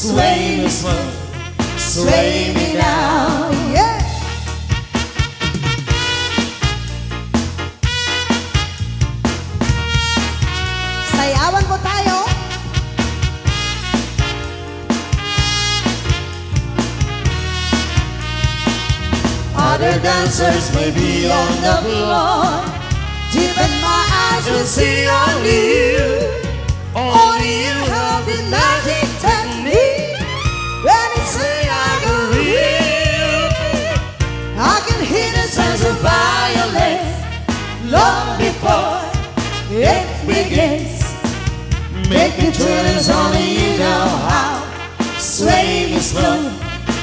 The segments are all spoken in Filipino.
sway me slow, sway me now. Yeah. Sayawan po tayo. Other dancers may be on the floor, deep in my eyes will see only you. Only you have the magic technique. When you say I agree, I can hear the sounds of violence long before it begins. Make it true, there's only you know how. Sway me slow,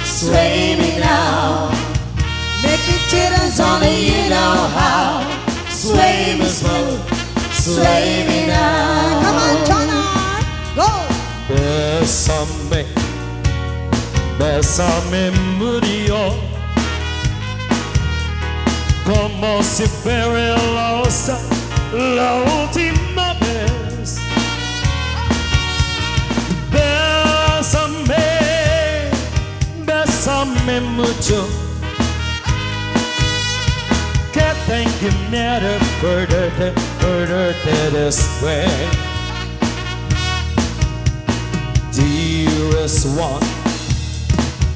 sway me now. Make it true, there's only you know how. Sway me slow, sway me now. Come on, Chana, go. Bésame, bésame murió como si fuera la última vez. Bésame, bésame mucho. Que tengo miedo perderte después. Dearest one,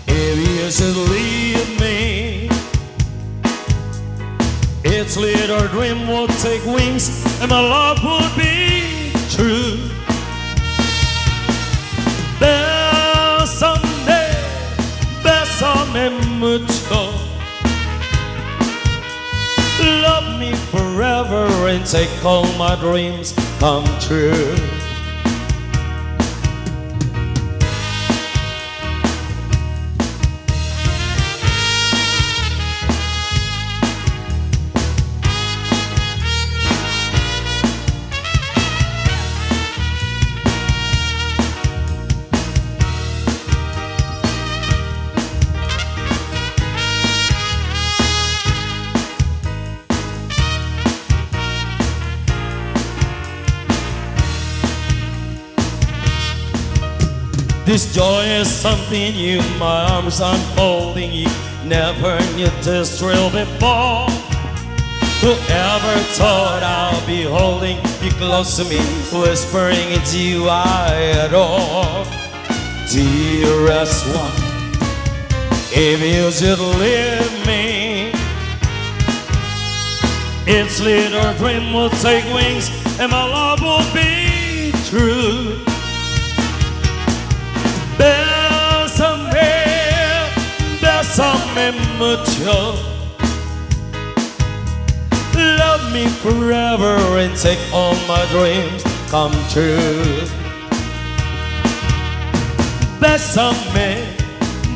if you should leave me, its little dream will take wings and my love will be true. Bésame, bésame mucho. Love me forever and take all my dreams come true. This joy is something new, my arms unfolding you. Never knew this thrill before. Whoever thought I'll be holding you close to me, whispering it's you I adore. Dearest one, if you should leave me, its little dream will take wings and my love will be true. Bésame, bésame mucho. Love me forever and take all my dreams come true. Bésame,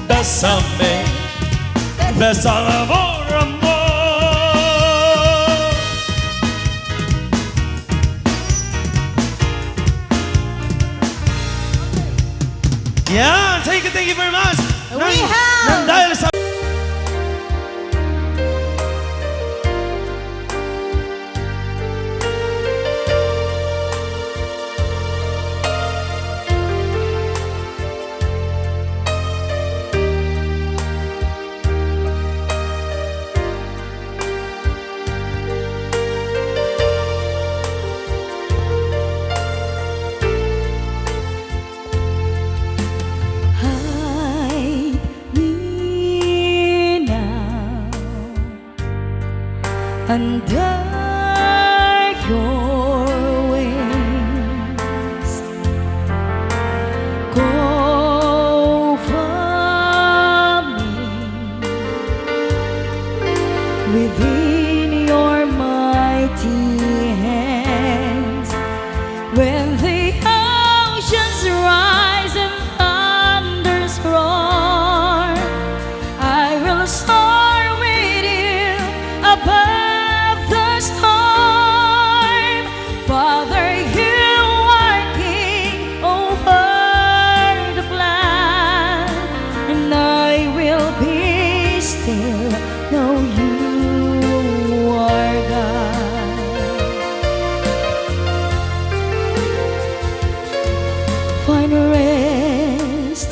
bésame, bésame por amor. Yeah, thank you very much. We have. Dahil sa under your wings, go for me within your mighty hands. When the oceans rise and thunders roar, I will soar with you above storm. Father, you are king over the flood, and I will be still, know you are God. Find rest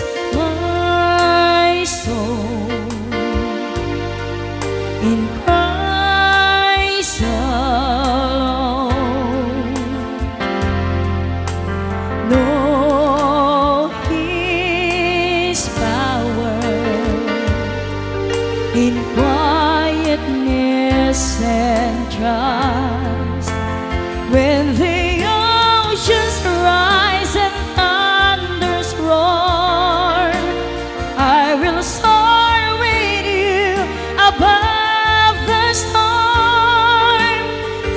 in quietness and trust. When the oceans rise and thunders roar, I will soar with you above the storm.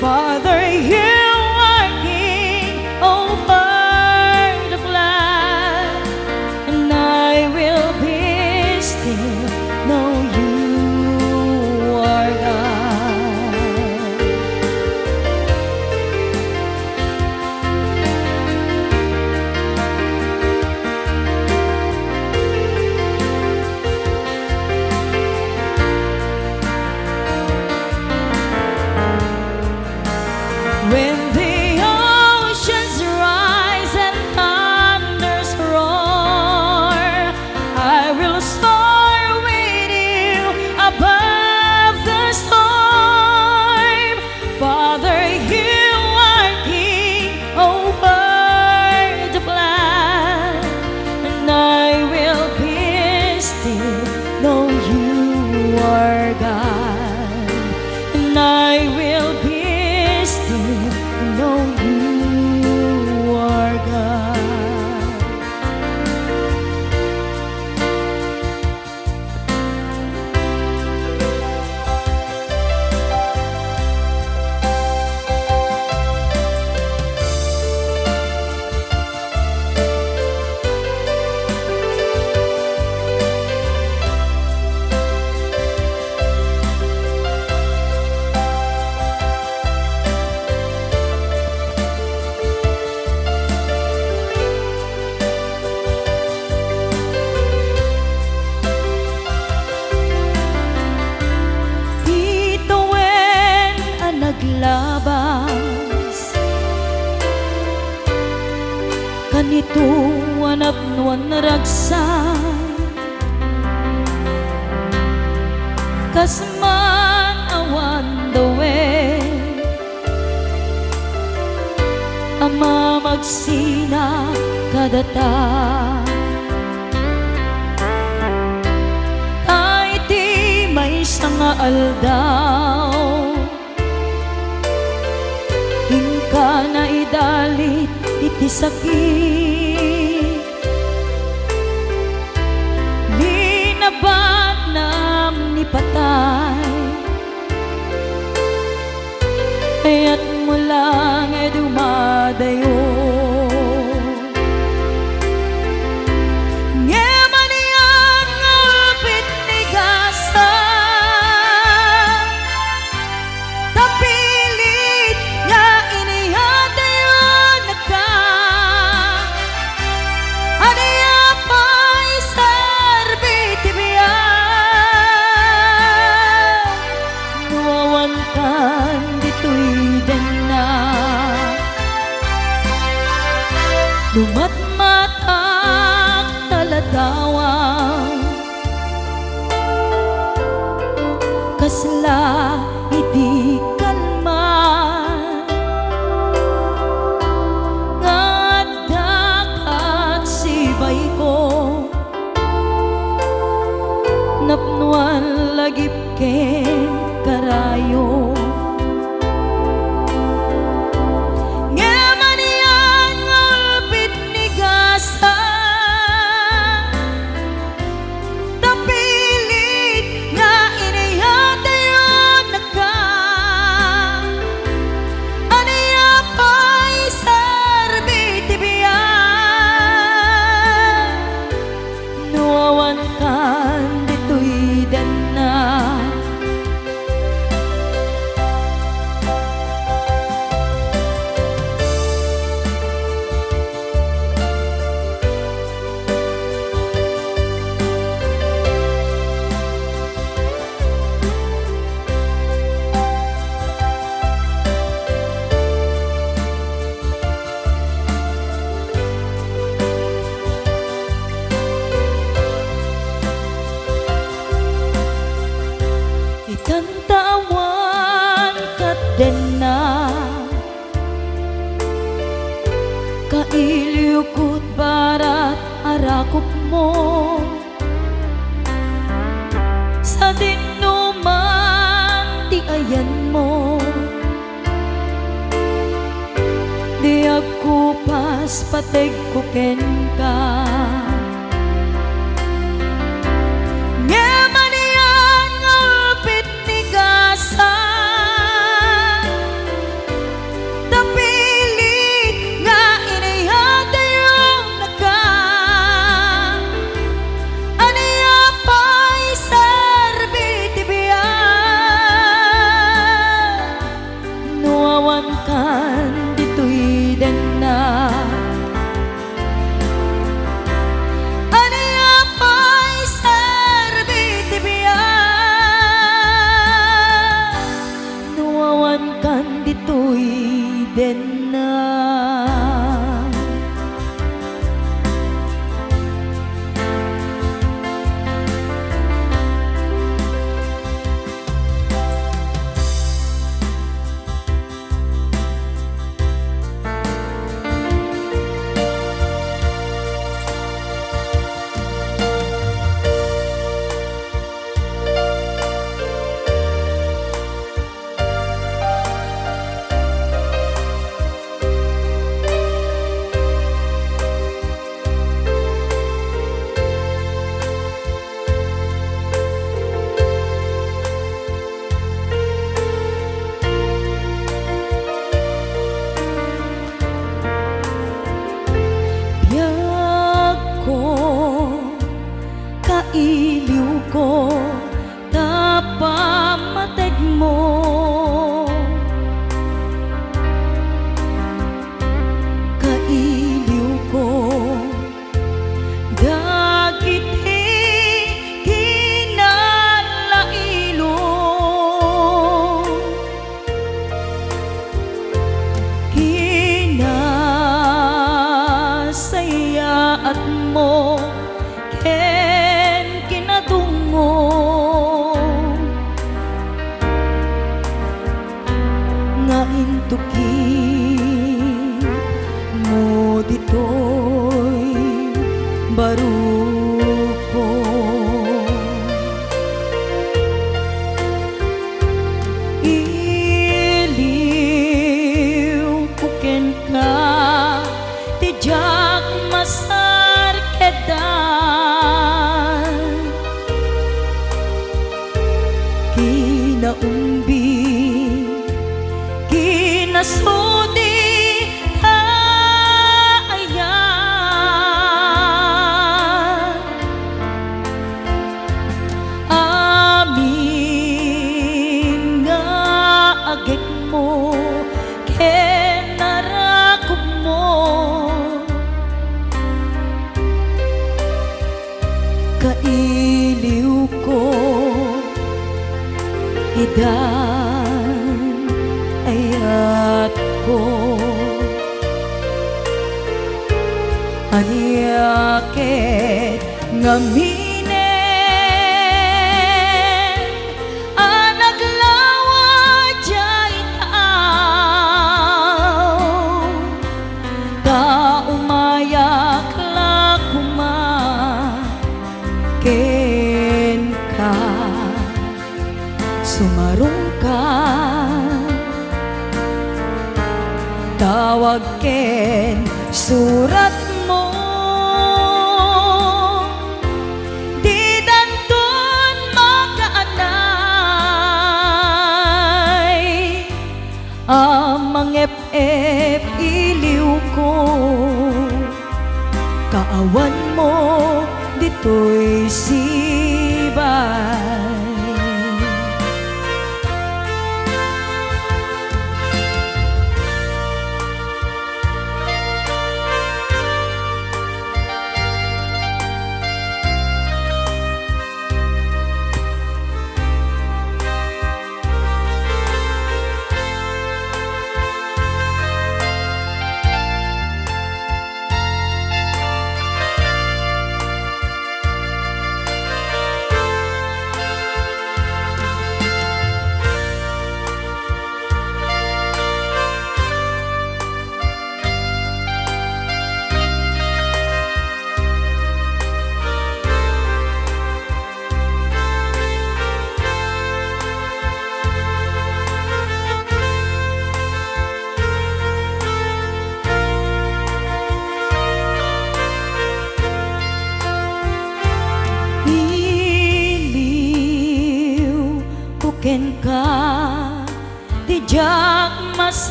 Father, you are king over the flood, and I will be still, know you are God. When the oceans rise and thunders roar, I will soar with you above the storm. Father, you are king over the flood, and I will be still, know you are God. And I will be still, know you are God. Bituin ang naglabas, kanito anapnuan ragsan, kasman awan dawe, ama magsina kadata. May sanga aldaw, hingka na idalit iti sakit, linabat nam ni patay, ayat mo lang ay dumadayo. Lumatmatak taladawang, kasla iti kalman, ngaddakat sibay ko, napnuan lagip ken karayo. Ikantawan kat den na, kailiukot barat arakop mo, sa dinno kas pateg ko ken ka. Nga manian nga upit ni gasa, tapilit nga inayada yung naka. Aniya pa'y sarbiti biya, nuawan kan dito'y den na. Aniya pa'y sarbiti biya, nuawan kan dito'y den na. Biyag ko, kailiw ko, tapamateg mo. Kailiw ko, dagiti kinalailo. Kinasayaat mo ken kinatungo, nga intuki mo dito'y baruko. Iliw ko ken ka, tijak masarkedan. Kinaumbi, kinasudi kaayan. Amin nga agek mo, ken narakop mo. Kailiw ko, idan ayat ko. Aniyaket ngaminen, anaglawa jay taaw. Ta umayak lakuma ken ka, sumarong ka, tawag ken surat mo. Di danton makaanay, amang ep-ep iliw ko. Kaawan mo dito'y sibay.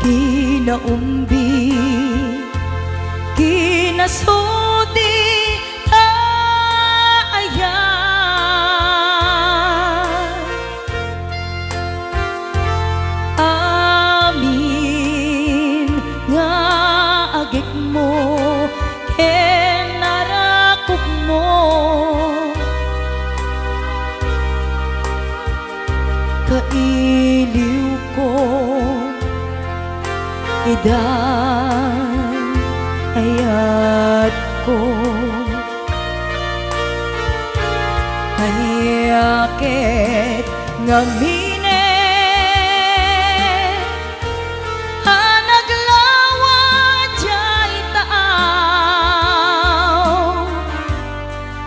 kinaumbi, kinasudi taayan. Amin nga agik mo, kenarakop mo, kailiw ko, idan ayat ko, haniyakit ngamine, hanaglawa jay taaw,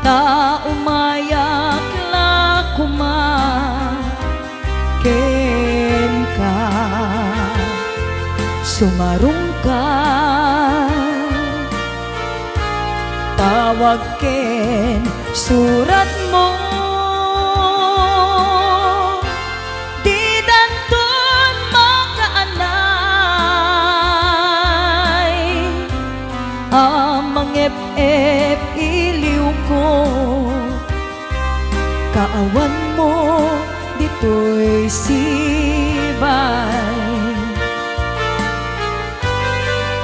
ta umayak la kuma ken ka, sumarong ka, tawag ken surat mo, di danton makaanay, amang ep-ep iliw ko, kaawan mo dito'y sibay,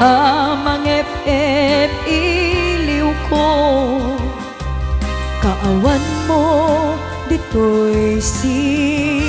amang ep-ep iliw ko, kaawan mo dito'y sibay.